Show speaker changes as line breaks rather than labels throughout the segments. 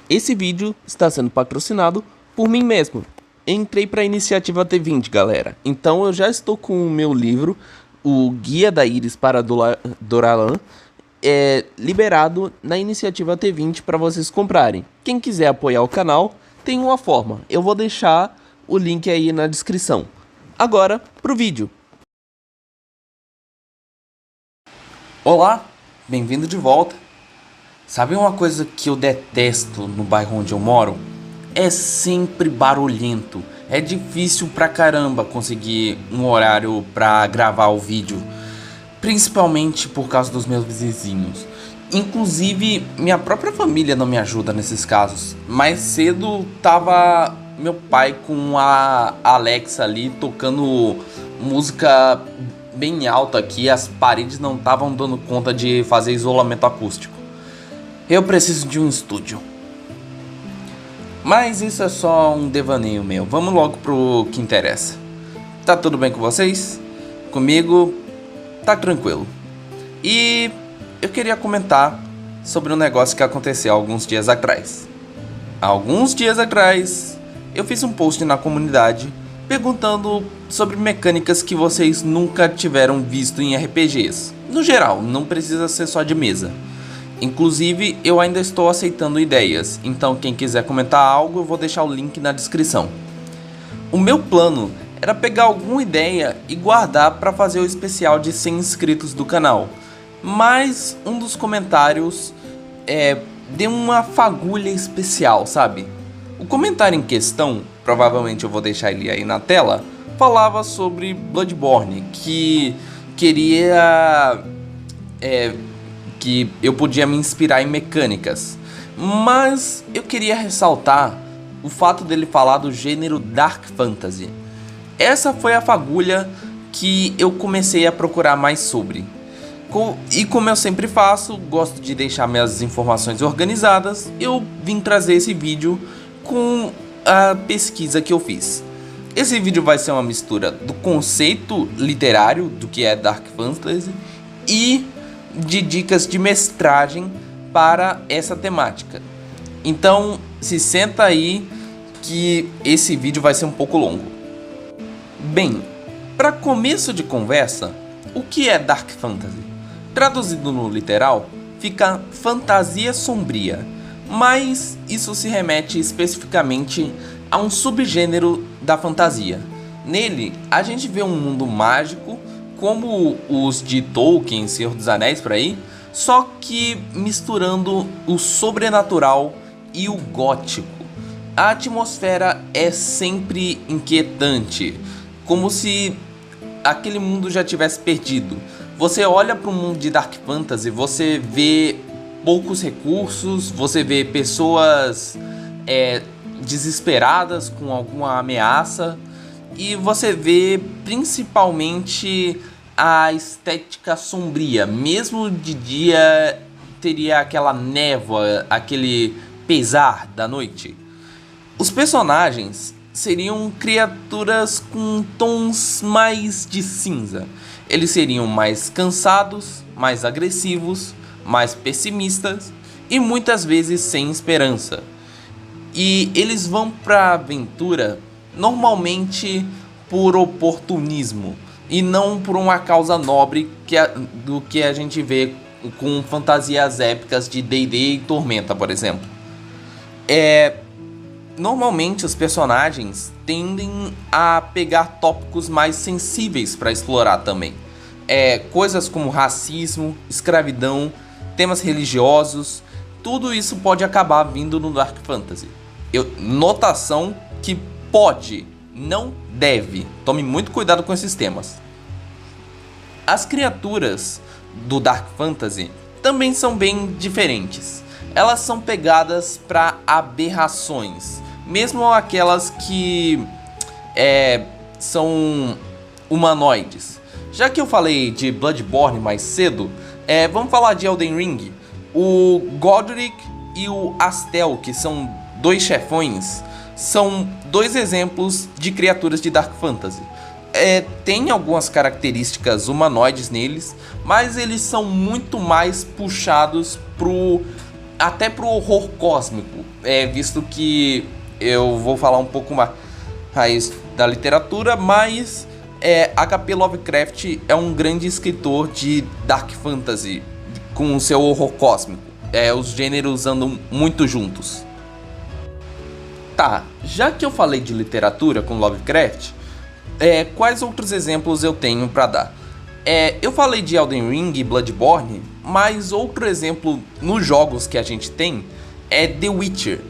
Esse vídeo está sendo patrocinado por mim mesmo. Entrei para a iniciativa T20, galera. Então eu já estou com o meu livro, o Guia da Íris para Doralan, liberado na iniciativa T20 para vocês comprarem. Quem quiser apoiar o canal, tem uma forma. Eu vou deixar o link aí na descrição. Agora, pro vídeo.
Olá, bem-vindo de volta. Sabe uma coisa que eu detesto no bairro onde eu moro? É sempre barulhento. É difícil pra caramba conseguir um horário pra gravar o vídeo, principalmente por causa dos meus vizinhos. Inclusive, minha própria família não me ajuda nesses casos. Mais cedo tava meu pai com a Alexa ali tocando música bem alta aqui, as paredes não estavam dando conta de fazer isolamento acústico. Eu preciso de um estúdio. Mas isso é só um devaneio meu. Vamos logo pro que interessa. Tá tudo bem com vocês? Comigo tá tranquilo. E eu queria comentar sobre um negócio que aconteceu alguns dias atrás. Alguns dias atrás, eu fiz um post na comunidade perguntando sobre mecânicas que vocês nunca tiveram visto em RPGs. No geral, não precisa ser só de mesa. Inclusive, eu ainda estou aceitando ideias, então quem quiser comentar algo, eu vou deixar o link na descrição. O meu plano era pegar alguma ideia e guardar para fazer o especial de 100 inscritos do canal. Mas um dos comentários deu uma fagulha especial, sabe? O comentário em questão, provavelmente eu vou deixar ele aí na tela, falava sobre Bloodborne, que queria que eu podia me inspirar em mecânicas. Mas eu queria ressaltar o fato dele falar do gênero Dark Fantasy. Essa foi a fagulha que eu comecei a procurar mais sobre. E como eu sempre faço, gosto de deixar minhas informações organizadas, eu vim trazer esse vídeo com a pesquisa que eu fiz. Esse vídeo vai ser uma mistura do conceito literário do que é Dark Fantasy e de dicas de mestragem para essa temática. Então se senta aí que esse vídeo vai ser um pouco longo. Bem, para começo de conversa, o que é Dark Fantasy? Traduzido no literal, fica fantasia sombria, mas isso se remete especificamente a um subgênero da fantasia. Nele, a gente vê um mundo mágico como os de Tolkien, Senhor dos Anéis por aí, só que misturando o sobrenatural e o gótico. A atmosfera é sempre inquietante, como se aquele mundo já tivesse perdido. Você olha para o mundo de Dark Fantasy, você vê poucos recursos, você vê pessoas desesperadas com alguma ameaça, e você vê principalmente a estética sombria. Mesmo de dia teria aquela névoa, aquele pesar da noite. Os personagens seriam criaturas com tons mais de cinza. Eles seriam mais cansados, mais agressivos, mais pessimistas e muitas vezes sem esperança. E eles vão para a aventura normalmente por oportunismo e não por uma causa nobre do que a gente vê com fantasias épicas de D&D e Tormenta, por exemplo. Normalmente os personagens tendem a pegar tópicos mais sensíveis para explorar também. Coisas como racismo, escravidão, temas religiosos, tudo isso pode acabar vindo no Dark Fantasy. Notação que pode, não deve. Tome muito cuidado com esses temas. As criaturas do Dark Fantasy também são bem diferentes. Elas são pegadas para aberrações, mesmo aquelas que são humanoides. Já que eu falei de Bloodborne mais cedo, vamos falar de Elden Ring. O Godric e o Astel, que são dois chefões, são dois exemplos de criaturas de Dark Fantasy. Tem algumas características humanoides neles, mas eles são muito mais puxados pro até pro horror cósmico, visto que eu vou falar um pouco mais da literatura, mas H.P. Lovecraft é um grande escritor de Dark Fantasy, com o seu horror cósmico. Os gêneros andam muito juntos. Tá, já que eu falei de literatura com Lovecraft, quais outros exemplos eu tenho pra dar? Eu falei de Elden Ring e Bloodborne, mas outro exemplo nos jogos que a gente tem é The Witcher.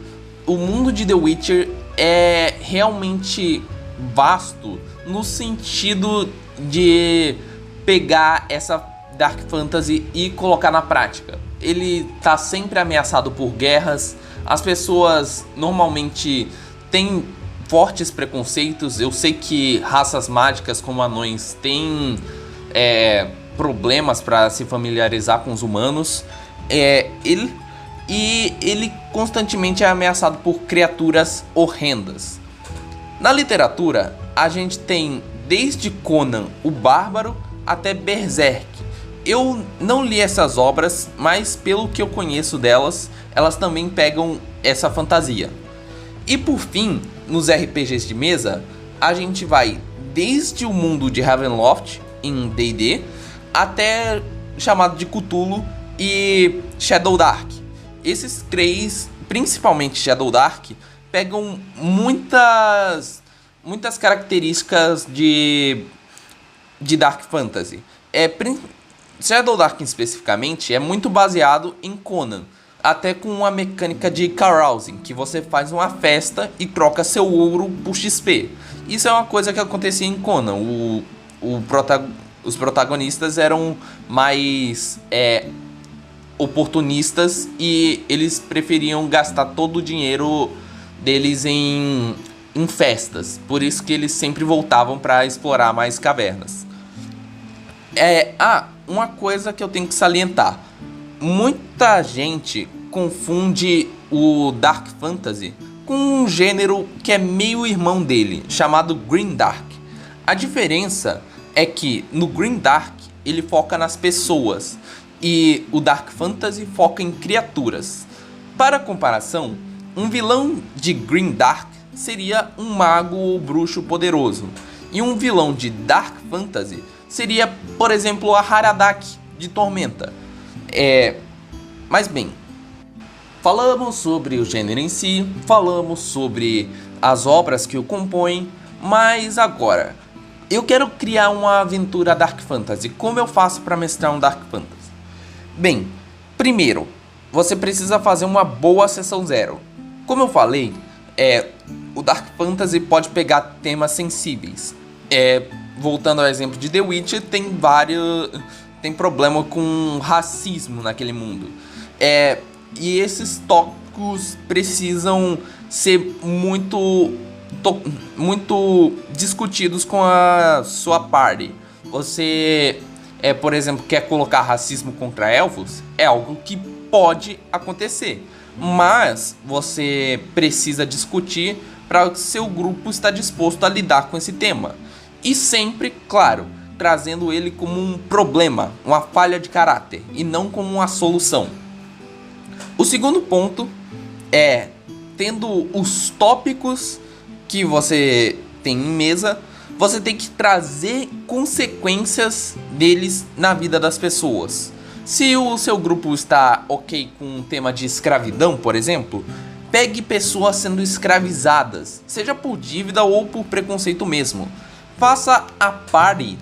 O mundo de The Witcher é realmente vasto no sentido de pegar essa Dark Fantasy e colocar na prática. Ele tá sempre ameaçado por guerras, as pessoas normalmente têm fortes preconceitos. Eu sei que raças mágicas como anões têm problemas para se familiarizar com os humanos. Ele constantemente é ameaçado por criaturas horrendas. Na literatura, a gente tem desde Conan o Bárbaro até Berserk. Eu não li essas obras, mas pelo que eu conheço delas, elas também pegam essa fantasia. E por fim, nos RPGs de mesa, a gente vai desde o mundo de Ravenloft em D&D até chamado de Cthulhu e Shadowdark. Esses três, principalmente Shadowdark, pegam muitas características de Dark Fantasy. Shadowdark especificamente é muito baseado em Conan, até com uma mecânica de carousing, que você faz uma festa e troca seu ouro por XP. Isso é uma coisa que acontecia em Conan. Os protagonistas eram mais oportunistas e eles preferiam gastar todo o dinheiro deles em festas. Por isso que eles sempre voltavam para explorar mais cavernas. Uma coisa que eu tenho que salientar. Muita gente confunde o Dark Fantasy com um gênero que é meio irmão dele, chamado Grimdark. A diferença é que no Grimdark ele foca nas pessoas e o Dark Fantasy foca em criaturas. Para comparação, um vilão de Grimdark seria um mago ou bruxo poderoso, e um vilão de Dark Fantasy seria, por exemplo, a Haradak de Tormenta. Mas bem, falamos sobre o gênero em si, falamos sobre as obras que o compõem, mas agora eu quero criar uma aventura Dark Fantasy. Como eu faço para mestrar um Dark Fantasy? Bem, primeiro, você precisa fazer uma boa sessão zero. Como eu falei, o Dark Fantasy pode pegar temas sensíveis. Voltando ao exemplo de The Witcher, tem problema com racismo naquele mundo. E esses tópicos precisam ser muito discutidos com a sua party. Você, por exemplo, quer colocar racismo contra elfos? É algo que pode acontecer, mas você precisa discutir para que seu grupo está disposto a lidar com esse tema. E sempre, claro, trazendo ele como um problema, uma falha de caráter, e não como uma solução. O segundo ponto é, tendo os tópicos que você tem em mesa, você tem que trazer consequências deles na vida das pessoas. Se o seu grupo está ok com o tema de escravidão, por exemplo, pegue pessoas sendo escravizadas, seja por dívida ou por preconceito mesmo. Faça a party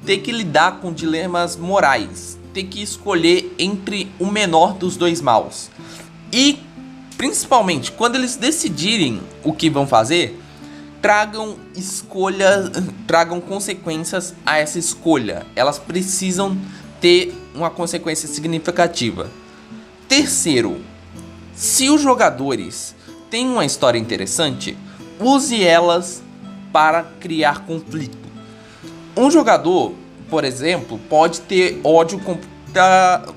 ter que lidar com dilemas morais, ter que escolher entre o menor dos dois maus. E, principalmente, quando eles decidirem o que vão fazer, tragam consequências a essa escolha. Elas precisam ter uma consequência significativa. Terceiro, se os jogadores têm uma história interessante, use elas para criar conflito. Um jogador, por exemplo, pode ter ódio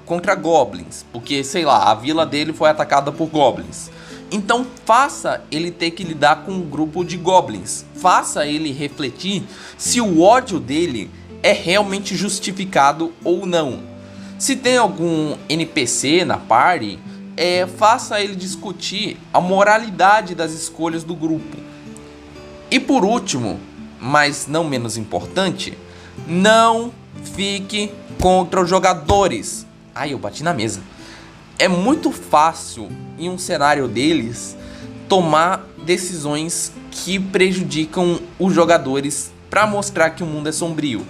contra goblins, porque, sei lá, a vila dele foi atacada por goblins. Então faça ele ter que lidar com um grupo de goblins. Faça ele refletir se o ódio dele é realmente justificado ou não. Se tem algum NPC na party, faça ele discutir a moralidade das escolhas do grupo. E por último, mas não menos importante, não fique contra os jogadores. Ai, eu bati na mesa. É muito fácil, em um cenário deles, tomar decisões que prejudicam os jogadores para mostrar que o mundo é sombrio.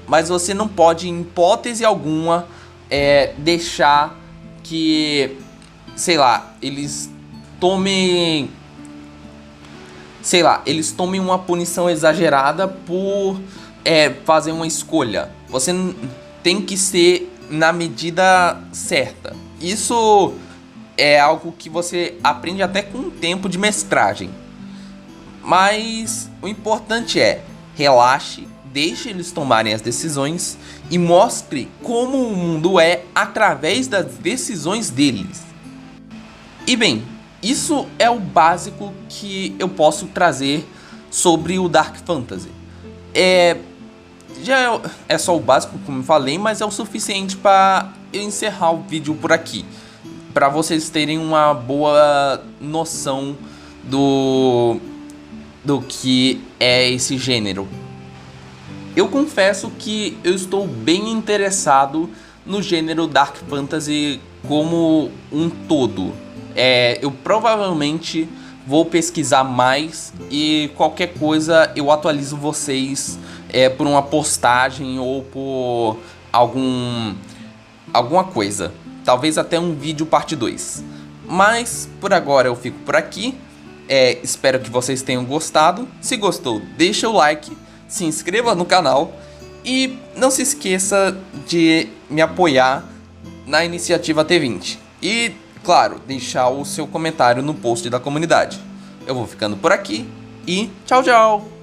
Mas você não pode, em hipótese alguma, deixar que, sei lá, eles tomem uma punição exagerada por fazer uma escolha. Você tem que ser na medida certa. Isso é algo que você aprende até com o tempo de mestragem. Mas o importante é, relaxe, deixe eles tomarem as decisões e mostre como o mundo é através das decisões deles. E bem, isso é o básico que eu posso trazer sobre o Dark Fantasy. Já é só o básico, como eu falei, mas é o suficiente para eu encerrar o vídeo por aqui, para vocês terem uma boa noção do que é esse gênero. Eu confesso que eu estou bem interessado no gênero Dark Fantasy como um todo. Eu provavelmente vou pesquisar mais e qualquer coisa eu atualizo vocês por uma postagem ou por alguma coisa. Talvez até um vídeo parte 2. Mas por agora eu fico por aqui. Espero que vocês tenham gostado. Se gostou, deixa o like, se inscreva no canal e não se esqueça de me apoiar na iniciativa T20. E, claro, deixar o seu comentário no post da comunidade. Eu vou ficando por aqui e tchau, tchau!